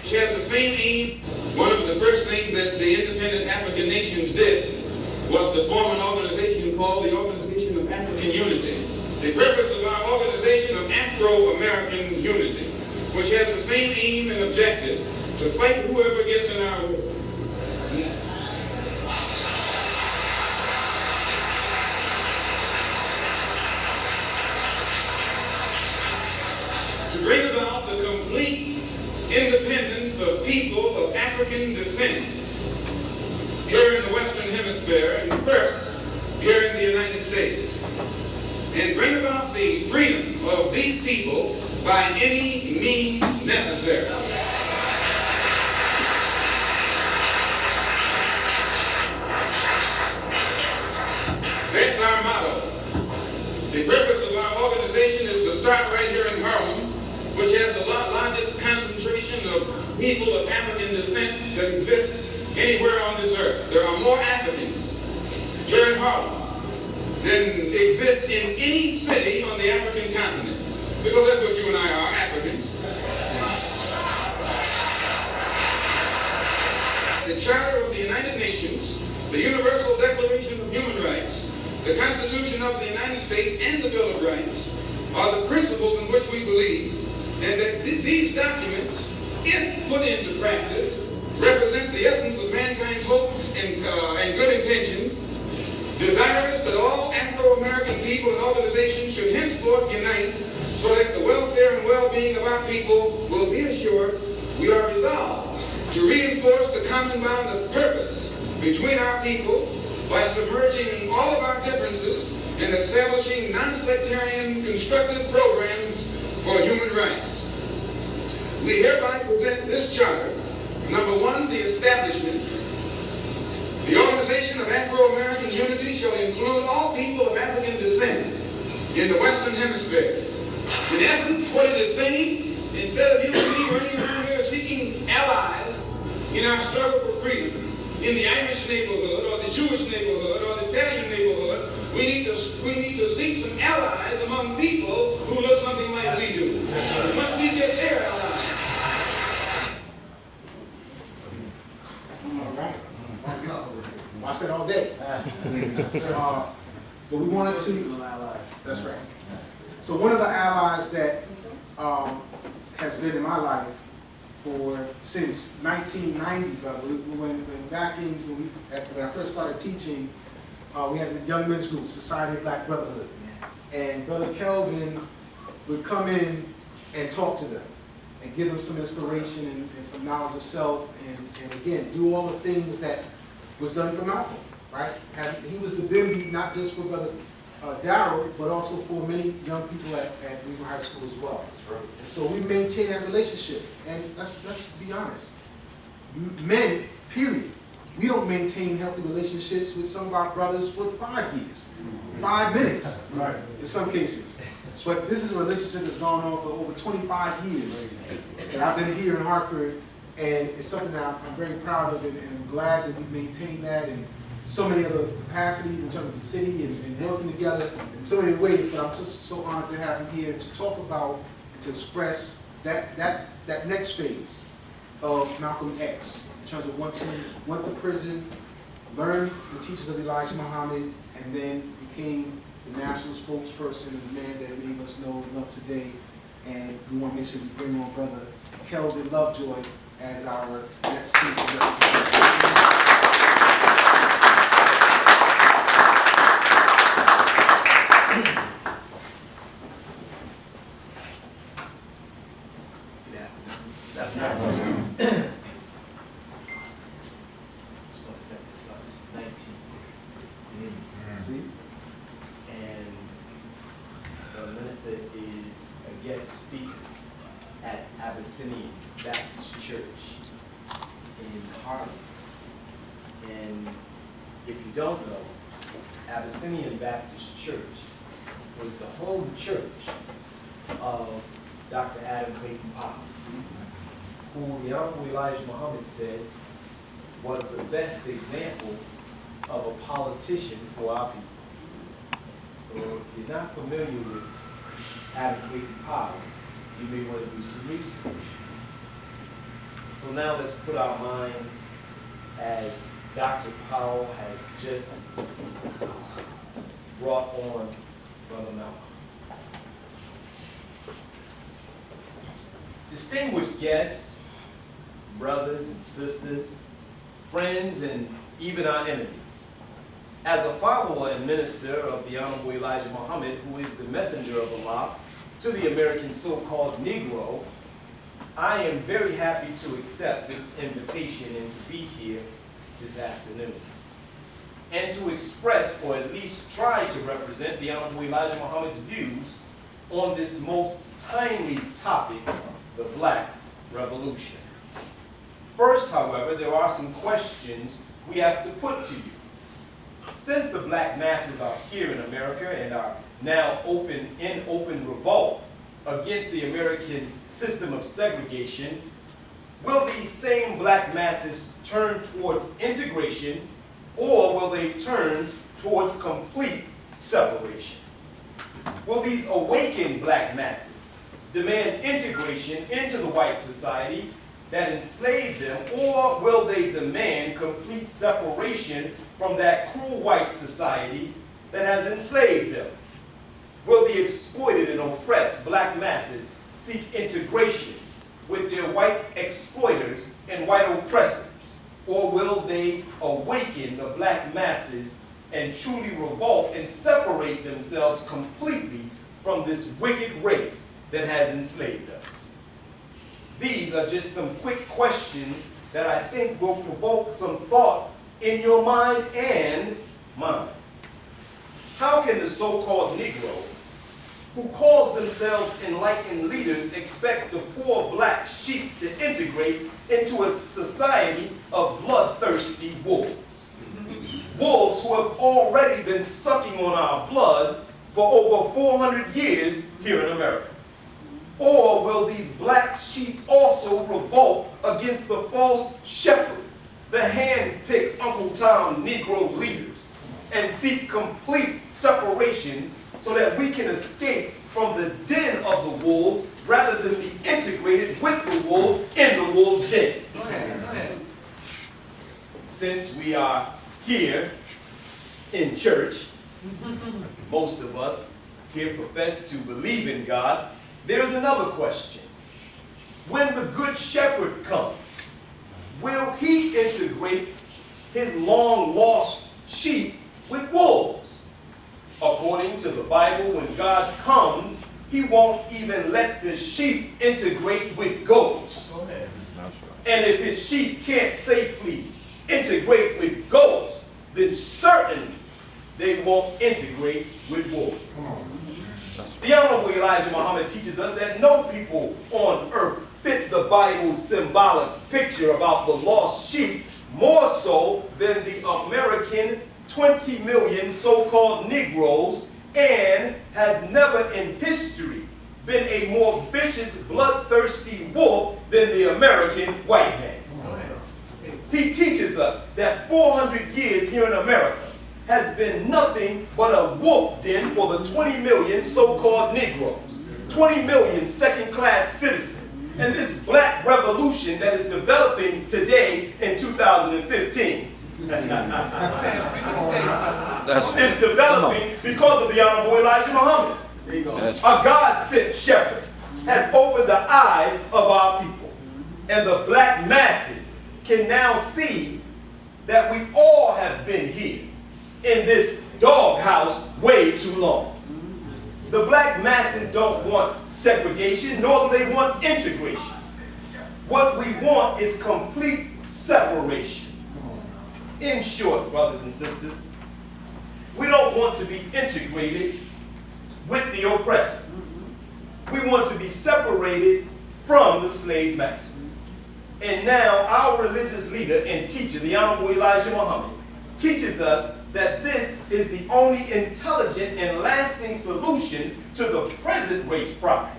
Which has the same aim. One of the first things that the independent African nations did was to form an organization called the Organization of African Unity. The purpose of our organization of Afro-American Unity, which has the same aim and objective to fight whoever gets in our way. To bring about the complete independence of people of African descent here in the Western Hemisphere, and first here in the United States, and bring about the freedom of these people by any means necessary. That's our motto. The purpose of our organization is to start right here in Harlem, which has the largest concentration of people of African descent that exists anywhere on this earth. There are more Africans here in Harlem than exist in any city on the African continent. Because that's what you and I are, Africans. The Charter of the United Nations, the Universal Declaration of Human Rights, the Constitution of the United States, and the Bill of Rights are the principles in which we believe, and that these documents, if put into practice, represent the essence of mankind's hopes and good intentions, desirous that all Afro-American people and organizations should henceforth unite so that the welfare and well-being of our people will be assured. We are resolved to reinforce the common bond of purpose between our people by submerging all of our differences and establishing non-sectarian constructive programs for human rights. We hereby present this charter. Number one, the establishment. The Organization of Afro-American Unity shall include all people of African descent in the Western Hemisphere. In essence, what it is saying, instead of you and me running around here seeking allies in our struggle for freedom, in the Irish neighborhood, or the Jewish neighborhood, or the Italian neighborhood, we need to seek some allies among people who look something like we do. Once we get their allies. All right. Watch that all day. But we wanted to. That's right. So one of the allies that has been in my life since 1990, brother. When I first started teaching, we had the Young Men's Group, Society of Black Brotherhood, and Brother Kelvin would come in and talk to them and give them some inspiration and some knowledge of self, and again, do all the things that was done for Malcolm, right? He was the Bimby, not just for Brother Darrell, but also for many young people at Weaver High School as well. And so we maintain that relationship, and let's be honest. Men, period, we don't maintain healthy relationships with some of our brothers for 5 years, 5 minutes, in some cases. But this is a relationship that's gone on for over 25 years. And I've been here in Hartford, and it's something that I'm very proud of, and I'm glad that we've maintained that in so many other capacities in terms of the city and working together in so many ways. But I'm just so honored to have him here to talk about and to express that next phase of Malcolm X, in terms of once he went to prison, learned the teachings of Elijah Muhammad, and then became the national spokesperson and the man that many of us know and love today. And we want to make sure we bring on Brother Kelvin Lovejoy as our next piece of representation. Is a guest speaker at Baptist Church in Harlem. And if you don't know, Abyssinian Baptist Church was the home church of Dr. Adam Clayton Powell, who the Honorable Elijah Muhammad said was the best example of a politician for our people. So if you're not familiar with Adam Clayton Powell, you may want to do some research. So now let's put our minds as Dr. Powell has just brought on Brother Malcolm. Distinguished guests, brothers and sisters, friends, and even our enemies. As a follower and minister of the Honorable Elijah Muhammad, who is the messenger of Allah to the American so-called Negro, I am very happy to accept this invitation and to be here this afternoon, and to express, or at least try to represent, the Honorable Elijah Muhammad's views on this most timely topic, the Black Revolution. First, however, there are some questions we have to put to you. Since the black masses are here in America and are now in open revolt against the American system of segregation, will these same black masses turn towards integration, or will they turn towards complete separation? Will these awakened black masses demand integration into the white society that enslaved them, or will they demand complete separation from that cruel white society that has enslaved them? Will the exploited and oppressed black masses seek integration with their white exploiters and white oppressors? Or will they awaken the black masses and truly revolt and separate themselves completely from this wicked race that has enslaved us? These are just some quick questions that I think will provoke some thoughts in your mind and mine. How can the so-called Negro, who calls themselves enlightened leaders, expect the poor black sheep to integrate into a society of bloodthirsty wolves? Wolves who have already been sucking on our blood for over 400 years here in America. Or will these black sheep also revolt against the false shepherd, the hand-picked Uncle Tom Negro leaders, and seek complete separation so that we can escape from the den of the wolves rather than be integrated with the wolves in the wolves' den? Go ahead. Since we are here in church, most of us here profess to believe in God, there's another question. When the good shepherd comes, will he integrate his long-lost sheep with wolves? According to the Bible, when God comes, he won't even let the sheep integrate with goats. Go ahead. And if his sheep can't safely integrate with goats, then certainly they won't integrate with wolves. The Honorable Elijah Muhammad teaches us that no people on earth fit the Bible's symbolic picture about the lost sheep more so than the American 20 million so-called Negroes, and has never in history been a more vicious, bloodthirsty wolf than the American white man. He teaches us that 400 years here in America has been nothing but a wolf den for the 20 million so-called Negroes, 20 million second-class citizens, and this black revolution that is developing today in 2015. It's developing because of the Honorable Elijah Muhammad. A God-sent shepherd has opened the eyes of our people, and the black masses can now see that we all have been here in this doghouse way too long. The black masses don't want segregation, nor do they want integration. What we want is complete separation. In short, brothers and sisters, we don't want to be integrated with the oppressor. We want to be separated from the slave master. And now our religious leader and teacher, the Honorable Elijah Muhammad, teaches us that this is the only intelligent and lasting solution to the present race problem.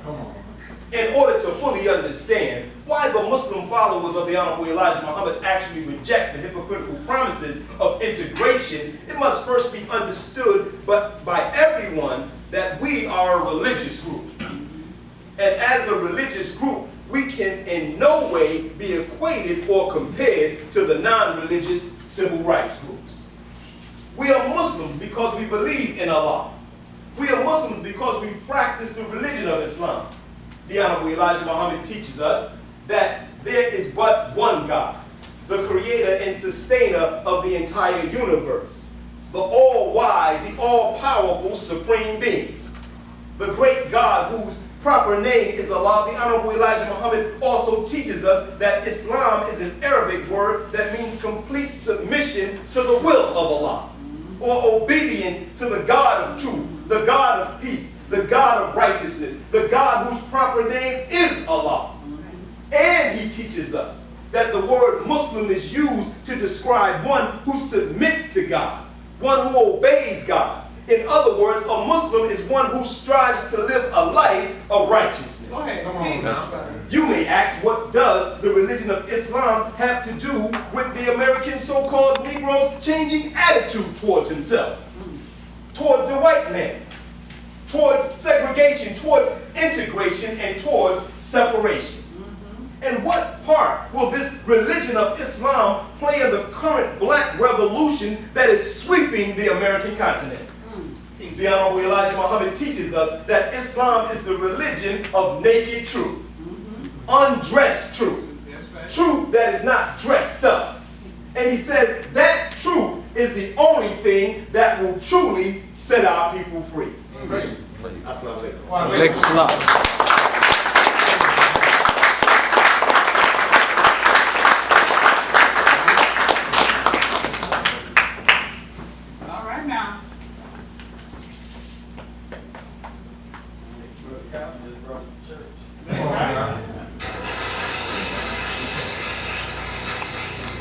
In order to fully understand why the Muslim followers of the Honorable Elijah Muhammad actually reject the hypocritical promises of integration, it must first be understood by everyone are a religious group. And as a religious group, we can in no way be equated or compared to the non-religious civil rights groups. We are Muslims because we believe in Allah. We are Muslims because we practice the religion of Islam. The Honorable Elijah Muhammad teaches us that there is but one God, the creator and sustainer of the entire universe, the all-wise, the all-powerful supreme being, the great God whose proper name is Allah. The Honorable Elijah Muhammad also teaches us that Islam is an Arabic word that means complete submission to the will of Allah, or obedience to the God of truth, the God of peace, the God of righteousness, the God whose proper name is Allah. And he teaches us that the word Muslim is used to describe one who submits to God, one who obeys God. In other words, a Muslim is one who strives to live a life of righteousness. Go ahead. Come on. You may ask, what does the religion of Islam have to do with the American so-called Negro's changing attitude towards himself, towards the white man, towards segregation, towards integration, and towards separation? And what part will this religion of Islam play in the current black revolution that is sweeping the American continent? The Honorable Elijah Muhammad teaches us that Islam is the religion of naked truth, undressed truth, truth that is not dressed up. And he says that truth is the only thing that will truly set our people free. Assalamu alaikum.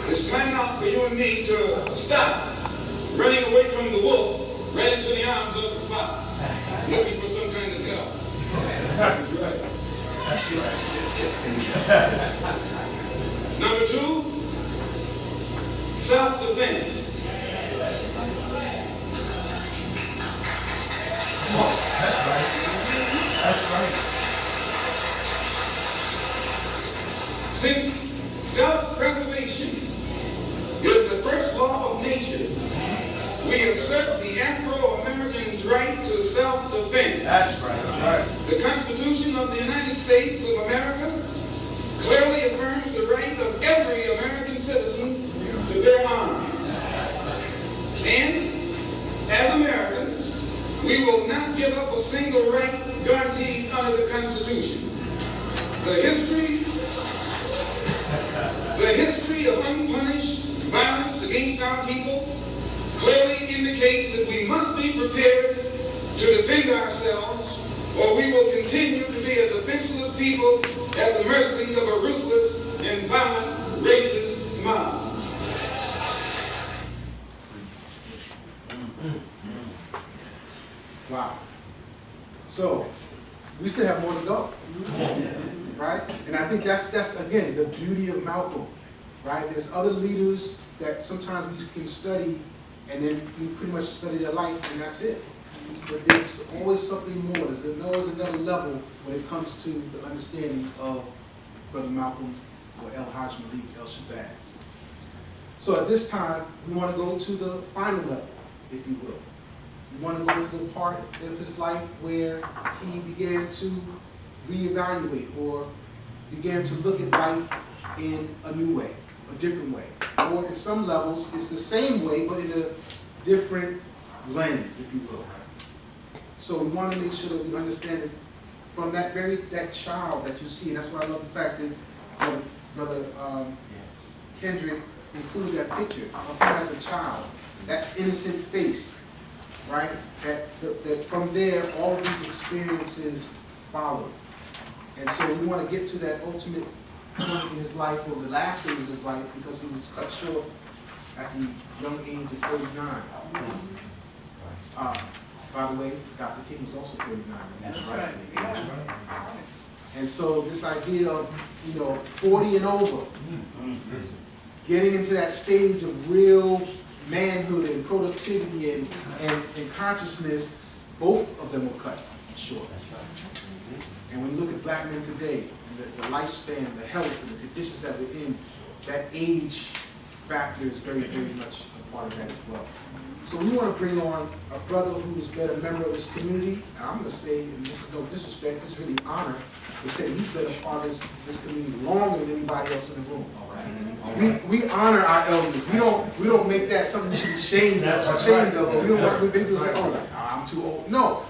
It's time now for you and me to stop running away from the wolf right into the arms of the fox, looking for some kind of help. That's right. That's right. Number 2, self-defense. That's right. That's right. Since self-preservation is the first law of nature, we assert the Afro-American's right to self-defense. That's right. The Constitution of the United States of America clearly affirms the right of every American citizen to bear arms. And as Americans, we will not give up a single right guaranteed under the Constitution. The history of unpunished violence against our people clearly indicates that we must be prepared to defend ourselves, or we will continue to be a defenseless people at the mercy of a ruthless and violent racist mob. Wow. So, we still have more to go. Right? And I think that's again, the beauty of Malcolm. Right? There's other leaders that sometimes we can study, and then you pretty much study their life, and that's it. But there's always something more. There's always another level when it comes to the understanding of Brother Malcolm or El Hajj Malik El Shabazz. So at this time, we want to go to the final level, if you will. We want to go to the part of his life where he began to reevaluate or began to look at life in a new way, a different way. Or in some levels, it's the same way, but in a different lens, if you will. So we want to make sure that we understand it from that child that you see. And that's why I love the fact that Brother Kendrick included that picture of him as a child, that innocent face, right? That from there, all of these experiences follow. And so we want to get to that ultimate point in his life, or the last stage of his life, because he was cut short at the young age of 39. By the way, Dr. King was also 39. That's right. Yeah. And so this idea of, 40 and over, getting into that stage of real manhood and productivity and consciousness, both of them were cut short. And when you look at black men today, and the lifespan, the health, and the conditions that we're in, that age factor is very, very much a part of that as well. So we want to bring on a brother who's been a member of this community, and I'm going to say, and this is no disrespect, this is really an honor, to say he's been a part of this community longer than anybody else in the room. We honor our elders. We don't make that something to be ashamed of. But we don't want when people say, "Oh, I'm too old." No,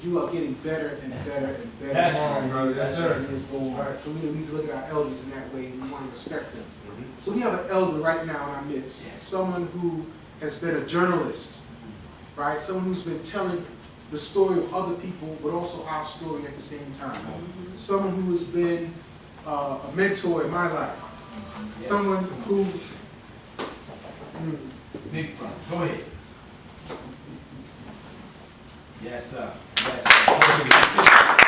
you are getting better and better and better. That's right. So we need to look at our elders in that way, and we want to respect them. So we have an elder right now in our midst, someone who has been a journalist, right? Someone who's been telling the story of other people, but also our story at the same time. Someone who has been a mentor in my life. Someone who... Big brother, go ahead. Yes, sir. Yes, sir.